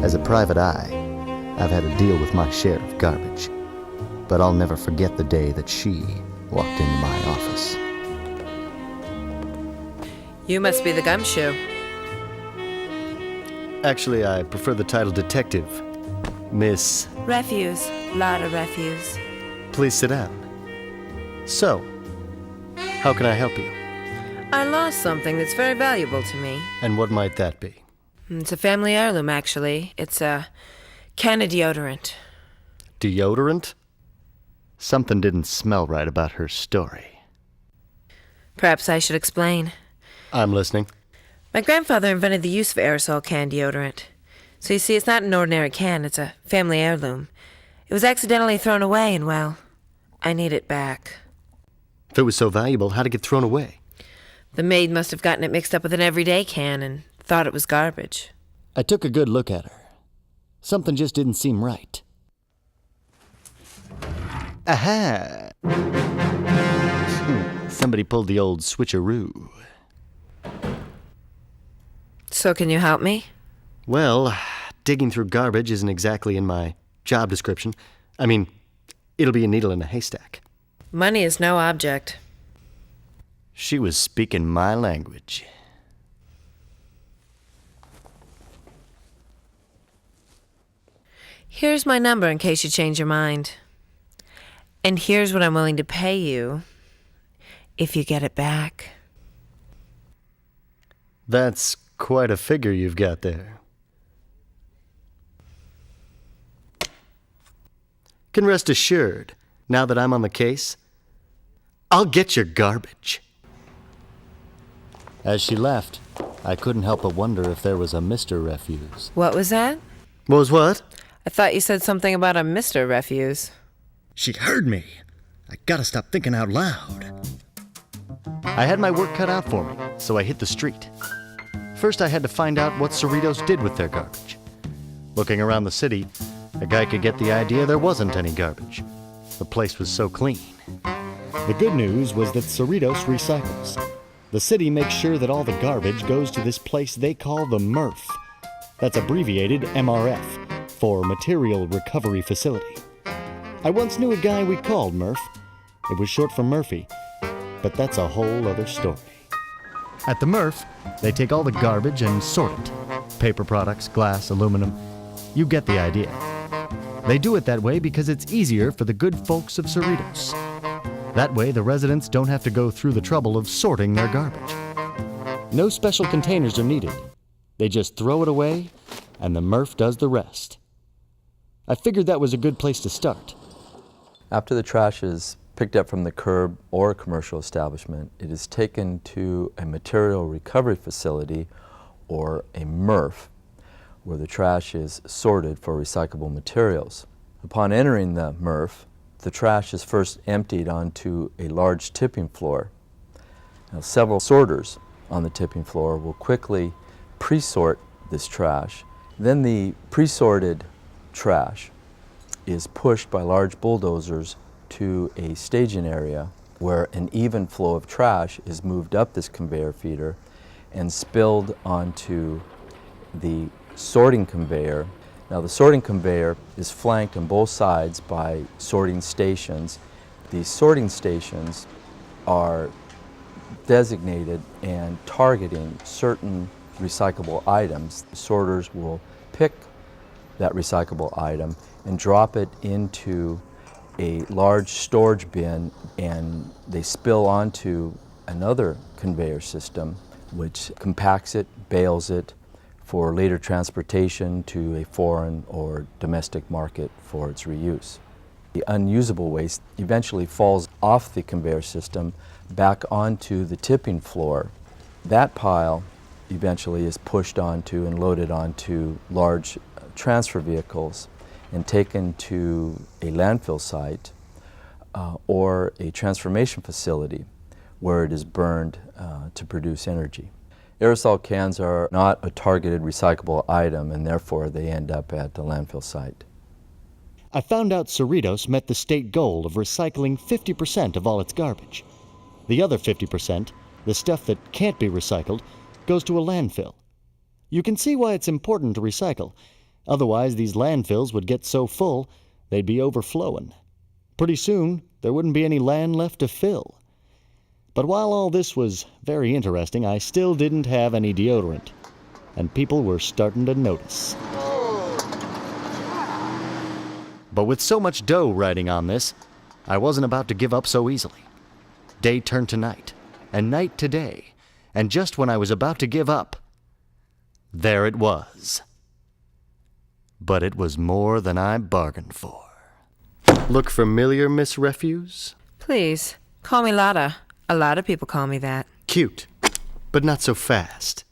As a private eye, I've had to deal with my share of garbage. But I'll never forget the day that she walked into my office. You must be the gumshoe. Actually, I prefer the title detective. Miss... Refuse. Lot of refuse. Please sit down. So, how can I help you? I lost something that's very valuable to me. And what might that be? It's a family heirloom, actually. It's a can of deodorant. Deodorant? Something didn't smell right about her story. Perhaps I should explain. I'm listening. My grandfather invented the use of aerosol can deodorant. So you see, it's not an ordinary can, it's a family heirloom. It was accidentally thrown away, and well, I need it back. If it was so valuable, how'd it get thrown away? The maid must have gotten it mixed up with an everyday can and thought it was garbage. I took a good look at her. Something just didn't seem right. Aha! Somebody pulled the old switcheroo. So can you help me? Well, digging through garbage isn't exactly in my job description. I mean, it'll be a needle in a haystack. Money is no object. She was speaking my language. Here's my number in case you change your mind. And here's what I'm willing to pay you if you get it back. That's quite a figure you've got there. Can rest assured, now that I'm on the case, I'll get your garbage. As she left, I couldn't help but wonder if there was a Mr. Refuse. What was that? What was what? I thought you said something about a Mr. Refuse. She heard me. I gotta stop thinking out loud. I had my work cut out for me, so I hit the street. First, I had to find out what Cerritos did with their garbage. Looking around the city, a guy could get the idea there wasn't any garbage. The place was so clean. The good news was that Cerritos recycles. The city makes sure that all the garbage goes to this place they call the MRF. That's abbreviated MRF, for Material Recovery Facility. I once knew a guy we called Murph. It was short for Murphy, but that's a whole other story. At the MRF, they take all the garbage and sort it. Paper products, glass, aluminum. You get the idea. They do it that way because it's easier for the good folks of Cerritos. That way, the residents don't have to go through the trouble of sorting their garbage. No special containers are needed. They just throw it away, and the MRF does the rest. I figured that was a good place to start. After the trash is picked up from the curb or a commercial establishment, it is taken to a material recovery facility, or a MRF, where the trash is sorted for recyclable materials. Upon entering the MRF, the trash is first emptied onto a large tipping floor. Now, several sorters on the tipping floor will quickly pre-sort this trash. Then the pre-sorted trash is pushed by large bulldozers to a staging area where an even flow of trash is moved up this conveyor feeder and spilled onto the sorting conveyor. Now, the sorting conveyor is flanked on both sides by sorting stations. These sorting stations are designated and targeting certain recyclable items. The sorters will pick that recyclable item and drop it into a large storage bin, and they spill onto another conveyor system which compacts it, bales it for later transportation to a foreign or domestic market for its reuse. The unusable waste eventually falls off the conveyor system back onto the tipping floor. That pile eventually is pushed onto and loaded onto large transfer vehicles and taken to a landfill site or a transformation facility where it is burned to produce energy. Aerosol cans are not a targeted recyclable item, and therefore they end up at the landfill site. I found out Cerritos met the state goal of recycling 50% of all its garbage. The other 50%, the stuff that can't be recycled, goes to a landfill. You can see why it's important to recycle, Otherwise, these landfills would get so full, they'd be overflowing. Pretty soon, there wouldn't be any land left to fill. But while all this was very interesting, I still didn't have any deodorant, and people were starting to notice. But with so much dough riding on this, I wasn't about to give up so easily. Day turned to night, and night to day, and just when I was about to give up, there it was. But it was more than I bargained for. Look familiar, Miss Refuse? Please, call me Lotta. A lot of people call me that. Cute, but not so fast.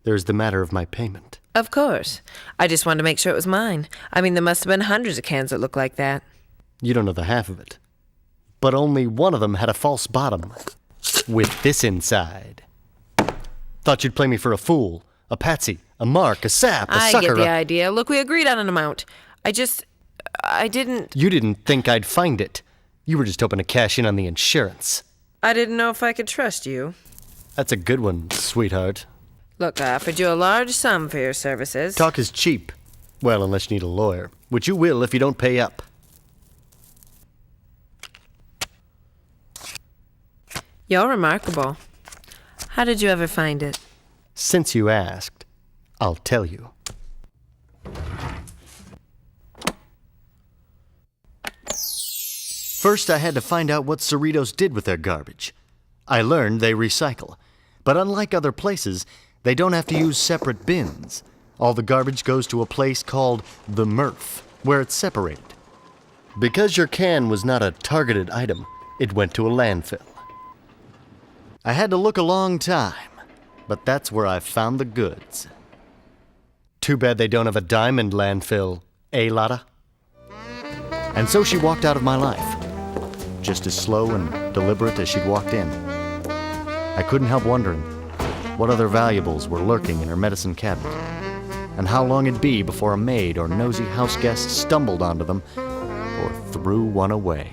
There's the matter of my payment. Of course. I just wanted to make sure it was mine. I mean, there must have been hundreds of cans that looked like that. You don't know the half of it. But only one of them had a false bottom, with this inside. Thought you'd play me for a fool, a patsy, a mark, a sap, a sucker. I get the idea. Look, we agreed on an amount. I didn't... You didn't think I'd find it. You were just hoping to cash in on the insurance. I didn't know if I could trust you. That's a good one, sweetheart. Look, I offered you a large sum for your services. Talk is cheap. Well, unless you need a lawyer, which you will if you don't pay up. You're remarkable. How did you ever find it? Since you asked, I'll tell you. First, I had to find out what Cerritos did with their garbage. I learned they recycle, but unlike other places, they don't have to use separate bins. All the garbage goes to a place called the MRF, where it's separated. Because your can was not a targeted item, it went to a landfill. I had to look a long time, but that's where I found the goods. Too bad they don't have a diamond landfill, eh, Lotta? And so she walked out of my life, just as slow and deliberate as she'd walked in. I couldn't help wondering what other valuables were lurking in her medicine cabinet, and how long it'd be before a maid or nosy house guest stumbled onto them or threw one away.